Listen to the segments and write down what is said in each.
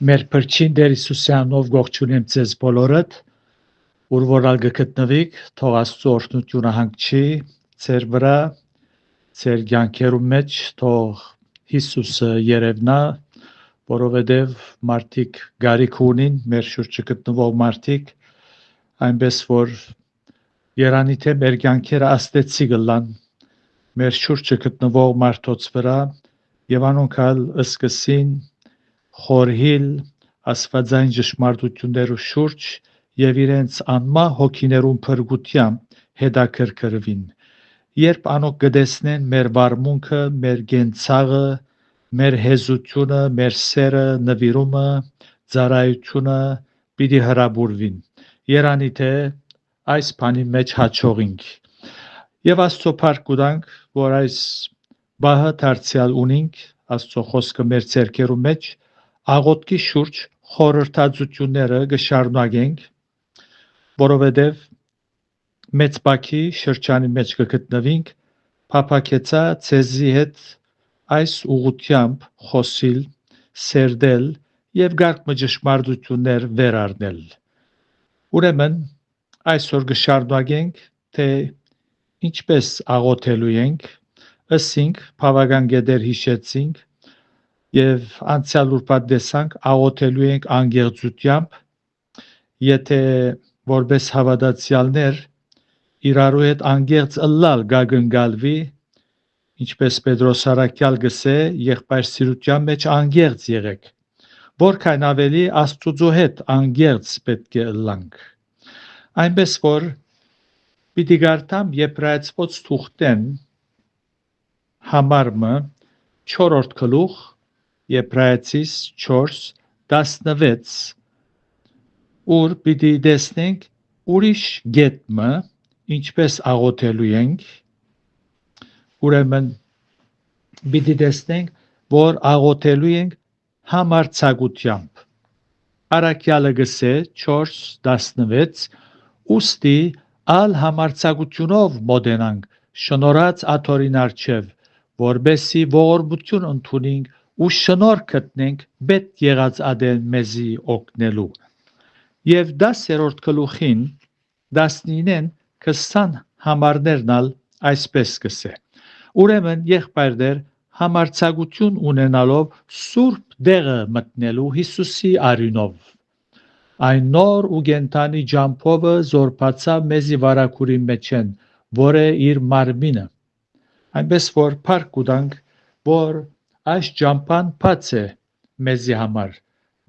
Մեր փրկին Տեր Հիսուսյանով ողջունեմ ձեզ բոլորդ, ուր որալ գտնվիք, թող Աստծո օրհնությունը հանգչի ձեր վրա, ձեր կյանքերում մեջ, թող Հիսուսը երևնա, որովհետև մարդիկ գարիք ունին, մեր շուրջը գտնվող մարդիկ, այնպես որ երանի թե մեր կյանքերը աստեցի գլան, մեր շուրջը գտնվող մարդոց վրա, եւ անոնքալ սկսին խորհիլ աստվածային ճշմարտություններու շուրջ եւ իրենց անմահ հոգիներուն փրկությամբ հետաքրքրվին երբ անոնք կտեսնեն մեր վարմունքը մեր գենցաղը մեր հեզությունը մեր սերը նվիրումը ծառայությունը պիտի հրաբուրվին երանի թե այս բանի մեջ հաջողինք եւ Աստծո փառք կուտանք որ այս բահը դարձյալ ունինք Աստծո խոսքը մեր ցերկերու մեջ աղոթքի շուրջ խորհրդածությունները կշարունակենք, որովհետև մեծ բակի շրջանի մեջ կգտնվենք, փափակեցա ցեզի հետ այս ուղությամբ խոսիլ, սերդել եւ գարկ ճշմարտություններ վերառնել։ Ուրեմն այսօր կշարունակենք, թե ինչպես աղոթելու ենք, ըսինք բավական գետեր հիշեցինք եւ անցյալ ուրբաթ տեսանք աղոթելու ենք անգեղծությամբ եթե որպես հավատացյալներ իրարու հետ անգեղծ ըլլալ գագնգալվի ինչպես Պետրոս Արաքյալ գսե եղբայր սիրության մեջ անգեղծ եղեք որքան ավելի Աստծո հետ անգեղծ պետք է ըլլանք այնպես որ պիտի գարտամ Եբրայեցված թուղթեն համարմը 4-րդ գլուխ Եբրայեցիս 4:16 ուր պիտի տեսնենք ուրիշ գետմը ինչպես աղոթելու ենք ուրեմն պիտի տեսնենք որ աղոթելու ենք համարձակությամբ Արաքյալը գսե 4:16 ուստի ալ համարձակությունով մոտենանք շնորհած աթորին արչև որբեսի ողորմություն ընդունենք ու շնորհ գտնենք պետք եղած ադեն մեզի օգնելու եւ 10-րդ գլուխին 19-ն 20 համարներնալ այսպես կսե ուրեմն եղբայրներ համարձակություն ունենալով սուրբ դեղը մտնելու Հիսուսի արյունով այն նոր ու գենթանի ջամփովը զորբացավ մեզի վարակուրի մեջեն որը իր մարմինը այնպես որ փառք կուտանք որ այս ջամփան բաց է մեզի համար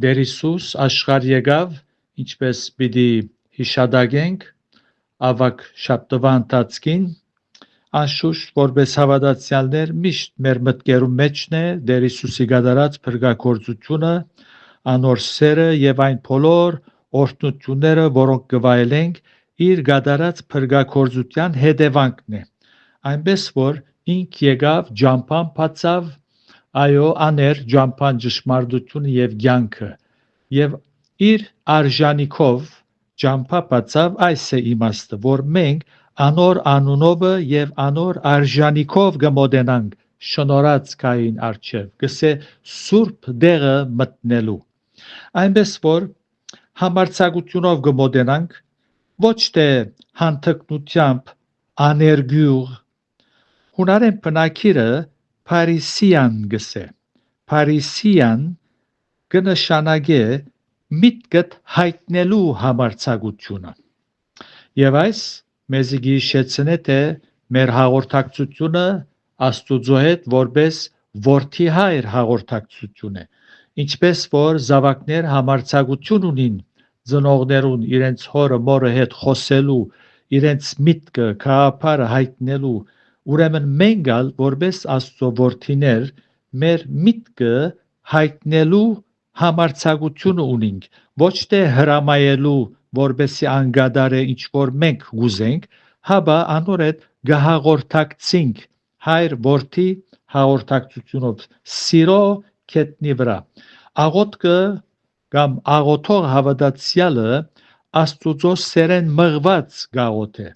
Տեր Հիսուս աշխարհ եկավ ինչպես պիտի հիշադակենք ավակ շաբթվա ընթացքին անշուշտ որպես հավատացյալներ միշտ մեր մտքերում մեջն է Տեր Հիսուսի գադարած փրկագործությունը անոր սերը եւ այն բոլոր օրհնությունները որոնք կվայելենք իր գադարած փրկագործության հետևանքն է այնպես որ ինք եկավ ջամփան բացավ այո աներ ջամփան ճշմարտությունը եւ կյանքը եւ իր արժանիքով ջամփա բացավ այս է իմաստը որ մենք անոր անունովը եւ անոր արժանիքով կմոտենանք շնորհած կային արչև գսե սուրբ դեղը մտնելու այնպես որ համարձակությունով կմոտենանք ոչ թե հանթկնությամբ աներգյուղ հունարեն բնակիրը Փարիսիան գսե Փարիսիան կնշանակե միտքդ հայտնելու համարձակությունը եւ այս մեզի գիշեցնե թե մեր հաղորդակցությունը Աստուծո հետ որպես որդի հայր հաղորդակցություն է ինչպես որ զավակներ համարձակություն ունին ծնողներուն իրենց հորը մորը հետ խոսելու իրենց միտքը քահապարը հայտնելու ուրեմն մենք ալ որպես Աստծո որդիներ մեր միտքը հայտնելու համարձակություն ունենք ոչ թե հրամայելու որբեսի անգադարը ինչ որ մենք գուզենք հաբա անոր հետ գահաղորդակցինք հայր որդի հաղորդակցությունով սիրո կետնի վրա աղոթքը կամ աղոթող հավատացյալը Աստուծո սերեն մղված գաղոթե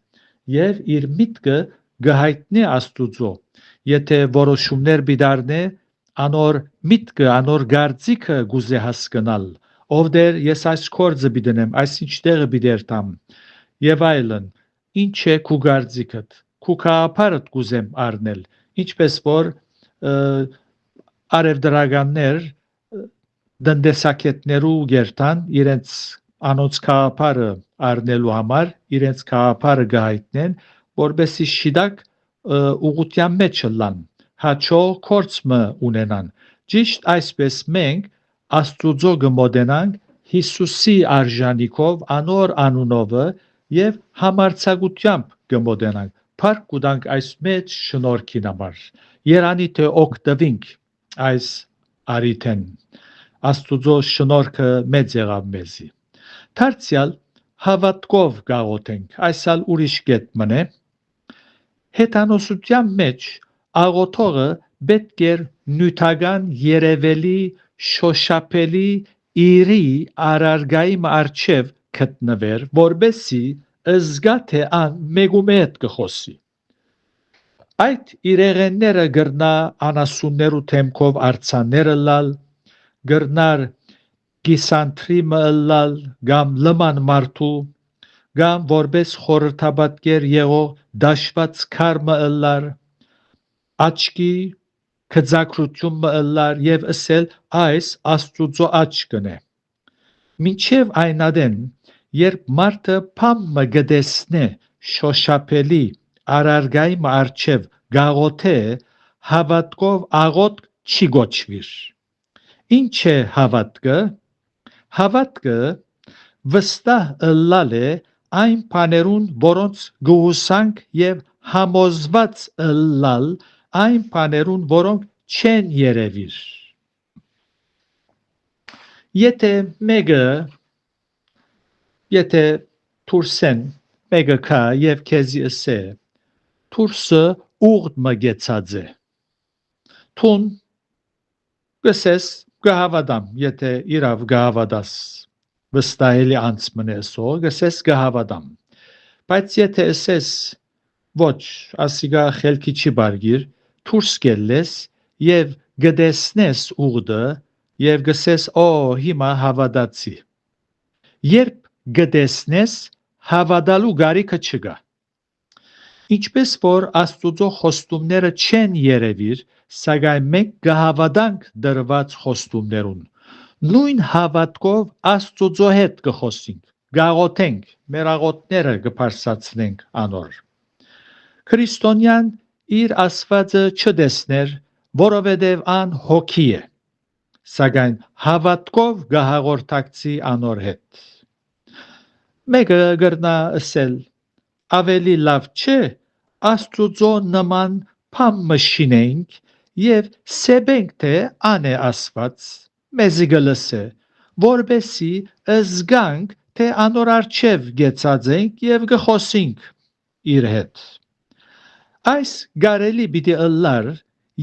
եւ իր միտքը գահիտնի Աստուծո եթե որոշումներ բիդարնե անոր միտքը, անոր գարձիկը գուզե հասկանալ, ով դեր ես այս կորձը բիդնեմ, այս ինչ տեղը բիդերտամ, եւ այլն, ինչ է քու գարձիկդ, քու կապարդ գուզեմ առնել, ինչպես որ արևդրականներ դնդեսակետներու գերտան իրենց անոց կապարը առնելու համար, իրենց կապարը գահիտնեն, որբեսի շիդակ ուղղության մեջ լան, հաչո կորցմը ունենան, ճիշտ այսպես մենք Աստուծո գմոդենանք Հիսուսի արժանիքով անոր անունովը եւ համարցակությամբ գմոդենանք փառք կուտանք այս մեծ շնորհքին համար երանի թե օգտվինք այս արիթեն Աստուծո շնորհքը մեծ եղավ մեզի դարձյալ հավատքով գաղոթենք այսալ ուրիշ կետ մնե հետանոսության մեջ աղոթողը պետք է նյութական երևելի շոշափելի իրի արարգայի արչև գտնվեր որբեսի ըզգա թե ան մեգումետ կխոսի այդ իրեղենները գրնա անասուններու թեմքով արցանները լալ գրնար գիսանտրիմը լալ գամ լման մարդու գամ որբես խորհրդաբատկեր եղող դաշված քարմը լար աչքի քծակրությունը լար եւ ասել այս Աստուծո աչքն է մինչև այնադեն երբ մարդը փամը գտեսնե շոշափելի արարգայի մարչև գաղոթե հավատքով աղոտ չի գոչվիր ինչ է հավատքը վստահ ըլլալ է այն բաներուն որոնց գուհուսանք եւ համոզված ըլլալ այն բաներուն որոնք չեն երևիր եթե թուրսեն մեկը կա եւ քեզի ասե թուրսը ուղդ մգեցած է թուն գսես գահավադամ եթե իրավ գահավադաս վստահելի անցմնեսո գսես գահավադամ բայց եթե ասես ոչ ասիգա խելքի չի բարգիր թուրս գելես եւ գդեսնես ուղդը եւ գսես օ հիմա հավադացի երբ գտեսնես հավատալու գարիքը չկա ինչպես որ Աստուծո խոստումները չեն երևիր սակայն մենք կհավատանք դրված խոստումներուն նույն հավատքով Աստուծո հետ կխոսենք գաղոթենք մեր աղոթները կփարսացնենք անոր քրիստոնյան իր ասվածը չդեսներ որովհետև ան հոգի է սակայն հավատքով գահաղորդակցի անոր հետ մեկը գրնա ասել ավելի լավ չէ Աստուծո նման փամ մշինենք եւ սեբենք թե ան է ասված մեզի գլսե որբեսի ըզգանք թե անոր արչև գեցած ենք եւ գխոսենք իր հետ այս գարելի պիտի ըլլար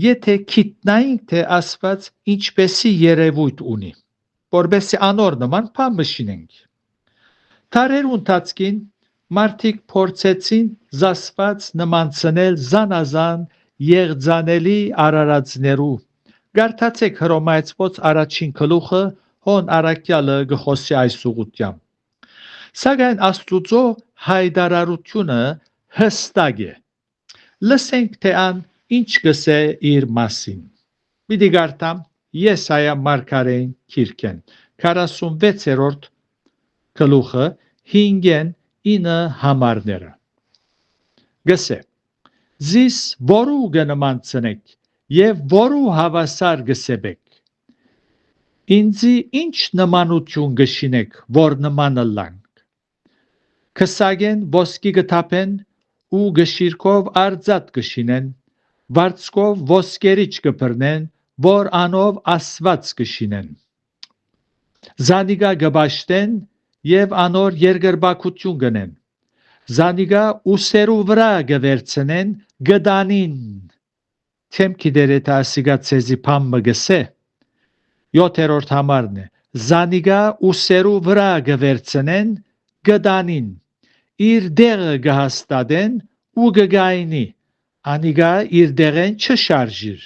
եթե քիտնայինք թե ասված ինչպեսի երևույթ ունի որբեսի անոր նման փամ մշինենք Թարեր ընթացքին մարդիկ փորձեցին զասված նմանցնել զանազան եղձանելի արարածներու գարտացեք հռոմայացված առաջին գլուխը հոն արաքյալը գխոսի այս ուղղությամբ սակայն Աստուծո հայտարարությունը հստակ է լսենք թե ան ինչ կսե իր մասին պիտի գարտամ Եսայա մարգարեին քիրքեն 46-րդ գլուխը 5-ն 9 համարները գսե զիս որու գնմանցնեք եւ որու հավասար գսեբեք ինձի ինչ նմանություն գշինեք որ նմանը լանք քսագեն ոսկի գտապեն ու գշիրքով արձատ գշինեն վարձկով ոսկերիչ կբրնեն որ անով ասված գշինեն զանիգա գբաշտեն եւ անոր երգրբակություն գնեն զանիգա ուսերու վրա գվերցնեն գդանին թեմքի դերետ ասիգա ցեզի փամ մգսե 7-րդ համարն է զանիգա ուսերու վրա գվերցնեն գդանին իր դեղը գհաստատեն ու գգայնի անիգա իր դեղեն չշարժիր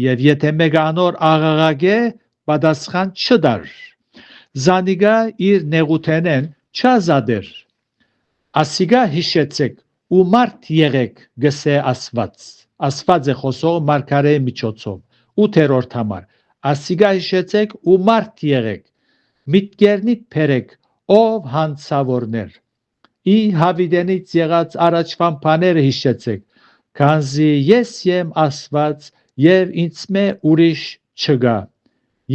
եւ եթե մեկը անոր աղաղագե պատասխան չդար զանիգա իր նեղութենեն չազադեր ասիգա հիշեցեք ու մարդ եղեք գսե ասված է խոսող մարգարեի միջոցով 8-րդ համար ասիգա հիշեցեք ու մարդ եղեք միտքերնիդ փերեք ով հանցավորներ ի հավիդենից եղած առաջվան բաները հիշեցեք քանզի ես եմ ասված եւ ինձ մե ուրիշ չգա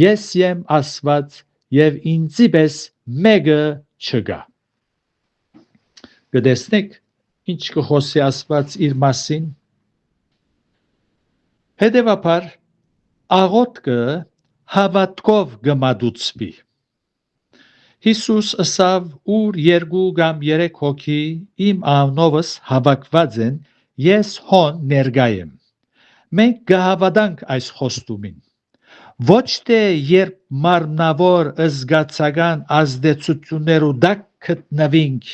ես եմ ասված եւ ինձի պես մեկը չգա գտեսնեք ինչ կխոսի ասված իր մասին հետևաբար աղոթքը հավատքով կմատուցվի Հիսուս ըսավ ուր 2 կամ 3 հոգի իմ անունովս հավաքված են ես հոն ներկա եմ մենք կհավատանք այս խոստումին ոչ թե երբ մարմնավոր զգացական ազդեցություններու դակ գտնվենք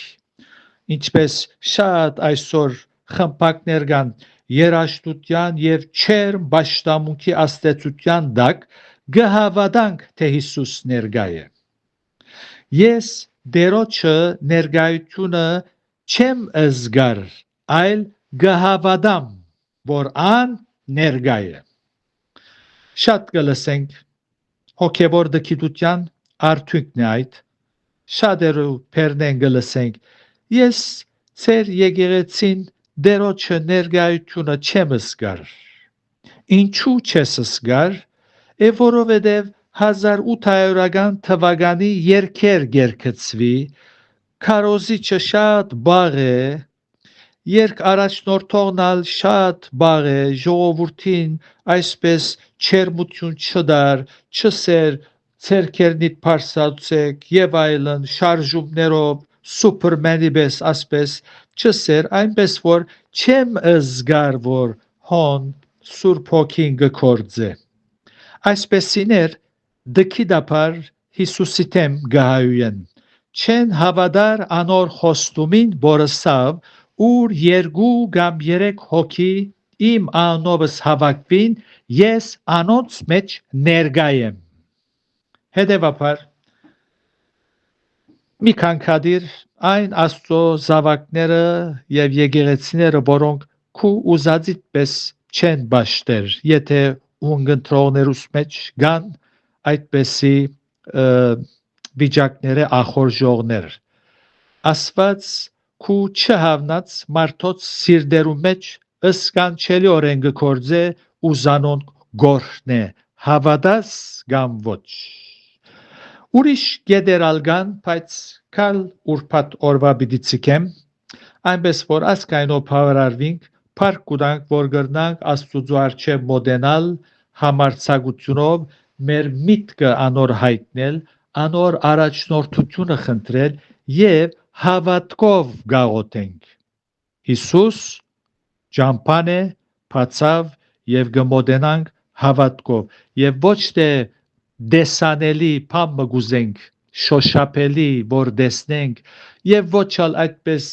ինչպես շատ այսօր խմբակներ կան երաշտության եւ չեր պաշտամունքի աստեցության դակ կհավատանք թե Հիսուս ներկա է Ես դերոջը ներկայությունը չեմ զգար այլ կհավատամ որ ան ներկա է Շատ կլսենք հոգևոր դքիդության արդյունքն է այդ շատերու փերնեն կլսենք ես ծեր եկեղեցին դերոջը ներկայությունը չեմ զգար Ինչու չես զգար որովհետև 1800-ական թվականի երկեր գերկցվի քարոզիչը շատ բաղ է երկ առաջնորդողնալ շատ բաղ է ժողովրդին այսպես չերմություն չդար չսեր ցերկերնիտ փարսացեք եւ այլն շարժումներով սուպերմենի պես ասպես չսեր այնպես որ չեմ զգար որ հոն սուրբ հոգին գործե այսպեսիներ դքիդապար Հիսուսի թեմ գահույեն չեն հավատար անոր խոստումին որսավ ուր 2 կամ 3 հոգի իմ անունովս հավաքվին ես անոնց մեջ ներկա եմ հետևաբար մի քանքադիր այն աստծո զավակները եւ եկեղեցիները որոնք քու ուզածիդ պես չեն բաշտեր եթե ունգընտրողներուս մեջ կան այդպեսի վիճակները ախորժողներ ասված քու չհավնած մարդոց սիրդերու մեջ ըսկանչելիորեն գործե ու զանոն գորհն է հավատաս կամ ոչ ուրիշ գեդերալգան բայց կալ ուրփատ օրվա բիդիցիկեմ այնպես որ ասկայնով բավարարվինք փառք կուտանք որ գրնանք աստուծո արչև մոդենալ համարցակությունով մեր միտքը անոր հայտնել անոր առաջնորդությունը խնդրել եւ հավատքով գաղութենք Հիսուս ճամփան է բացավ եւ գմոդենանք հավատքով եւ ոչ թե դեսանելի փամը գուզենք շոշափելի որ դեսնենք եւ ոչ ալ այդպես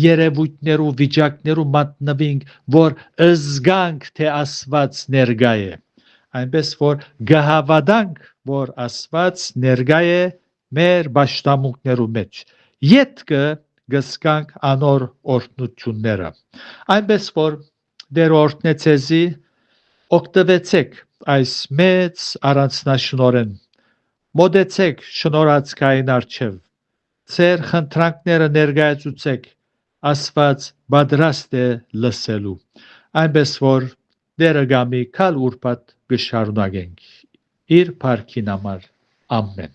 երևույթներու վիճակներու մատնվինք որ զգանք թե Աստված ներկա է այնպես որ գահավատանք որ Աստված ներկա է մեր պաշտամունքներու մեջ յետքը գսկանք անոր օրհնությունները այնպես որ դեր օրհնեցեզի օգտվեցեք այս մեծ առանձնաշնորեն մոդեցեք շնորհածքային արչև ձեր խնդրանքները ներկայացուցեք Աստված պատրաստ է լսելու այնպես որ դերը գամի կալ ուրբաթ գշարունակենք իր փառքին համար ամեն